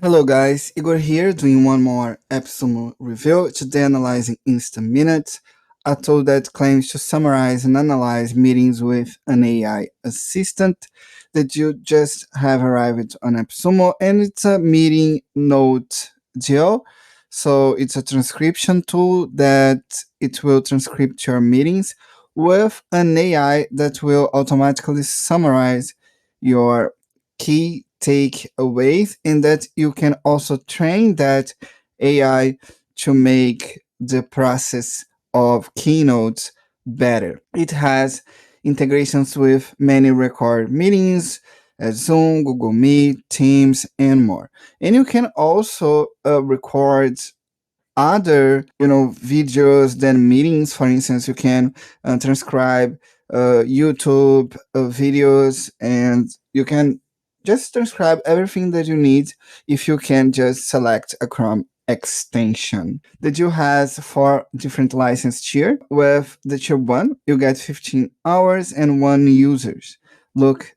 Hello guys, Igor here doing one more AppSumo review, today analyzing Instaminutes, a tool that claims to summarize and analyze meetings with an AI assistant that you just have arrived on AppSumo, and it's a meeting note geo. So it's a transcription tool that it will transcript your meetings with an AI that will automatically summarize your key takeaways, and that you can also train that AI to make the process of keynotes better. It has integrations with many record meetings, Zoom, Google Meet, Teams, and more. And you can also record other videos than meetings. For instance, you can transcribe YouTube videos, and you can just transcribe everything that you need if you can just select a Chrome extension. The deal has 4 different license tier. With the tier 1 you get 15 hours and 1 users. Look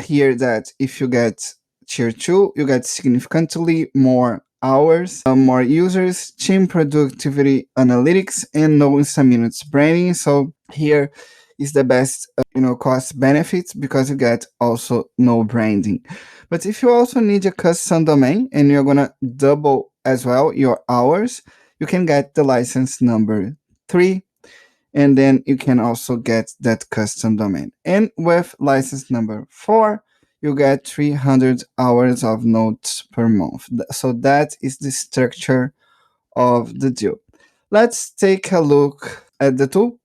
here that if you get tier 2 you get significantly more hours, more users, team productivity analytics, and no Instaminutes branding. So here is the best cost benefits, because you get also no branding. But if you also need a custom domain and you're gonna double as well your hours, you can get the license number 3, and then you can also get that custom domain. And with license number 4, you get 300 hours of notes per month. So that is the structure of the deal. Let's take a look at the tool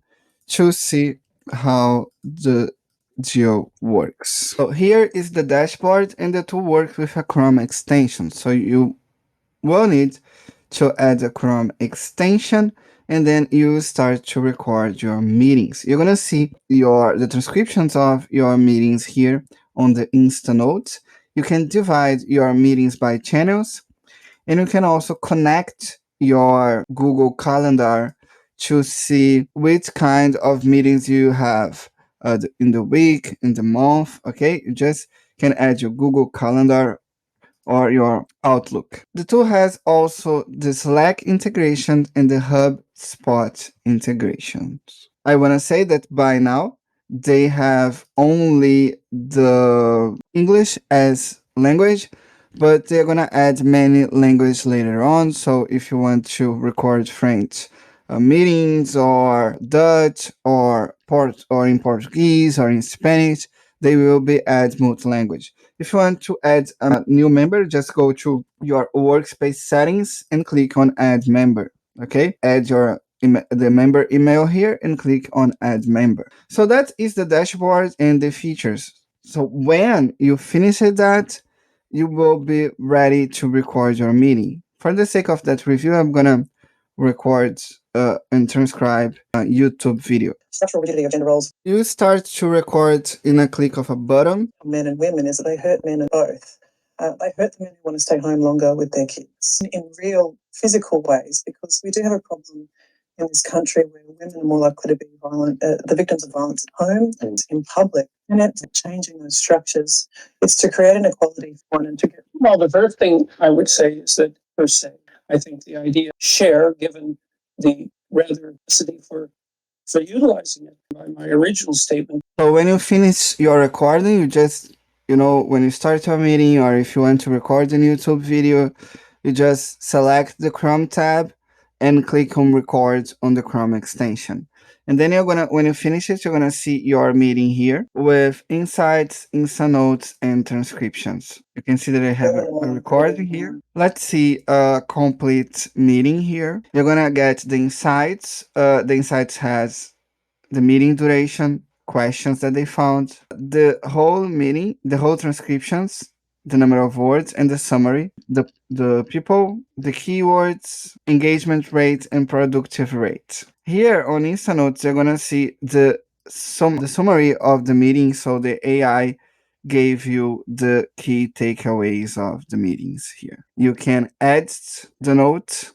to see how the deal works. So here is the dashboard, and the tool works with a Chrome extension. So you will need to add a Chrome extension, and then you start to record your meetings. You're gonna see the transcriptions of your meetings here on the Insta Notes. You can divide your meetings by channels, and you can also connect your Google Calendar to see which kind of meetings you have in the week, in the month. Okay, you just can add your Google Calendar or your Outlook. The tool has also the Slack integration and the HubSpot integrations. I want to say that by now they have only the English as language, but they're gonna add many languages later on. So if you want to record French meetings, or Dutch, or in Portuguese, or in Spanish, they will be add multi-language. If you want to add a new member, just go to your workspace settings and click on add member. Okay, add the member email here and click on add member. So that is the dashboard and the features. So when you finish that, you will be ready to record your meeting. For the sake of that review, I'm gonna record and transcribe a YouTube video. Structural rigidity of gender roles. You start to record in a click of a button. Men and women is that they hurt men both. They hurt the men who want to stay home longer with their kids in real physical ways, because we do have a problem in this country where women are more likely to be the victims of violence at home and in public. And it's changing those structures. It's to create an equality for one and to get. Well, the first thing I would say is that, per se, I think the idea share, given the rather necessity for utilizing it by my original statement. So when you finish your recording, you just, when you start your meeting, or if you want to record a YouTube video, you just select the Chrome tab and click on record on the Chrome extension. And then when you finish it, you're gonna see your meeting here with insights, Insta notes, and transcriptions. You can see that I have a recording here. Let's see a complete meeting here. You're gonna get the insights. The insights has the meeting duration, questions that they found, the whole meeting, the whole transcriptions, the number of words, and the summary, the people, the keywords, engagement rate, and productive rate. Here on Instanotes, you're gonna see the summary of the meeting. So the AI gave you the key takeaways of the meetings here. You can add the note,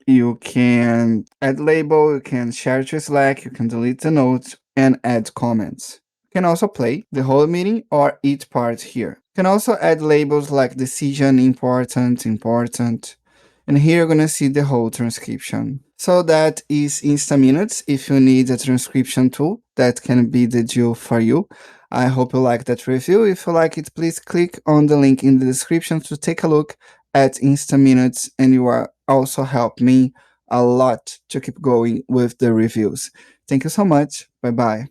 you can add label, you can share to Slack, you can delete the notes, and add comments. You You can also play the whole meeting or each part here. You can also add labels like decision, important, important. And here you're going to see the whole transcription. So that is Instaminutes. If you need a transcription tool, that can be the deal for you. I hope you like that review. If you like it, please click on the link in the description to take a look at Instaminutes, and you are also help me a lot to keep going with the reviews. Thank you so much. Bye bye.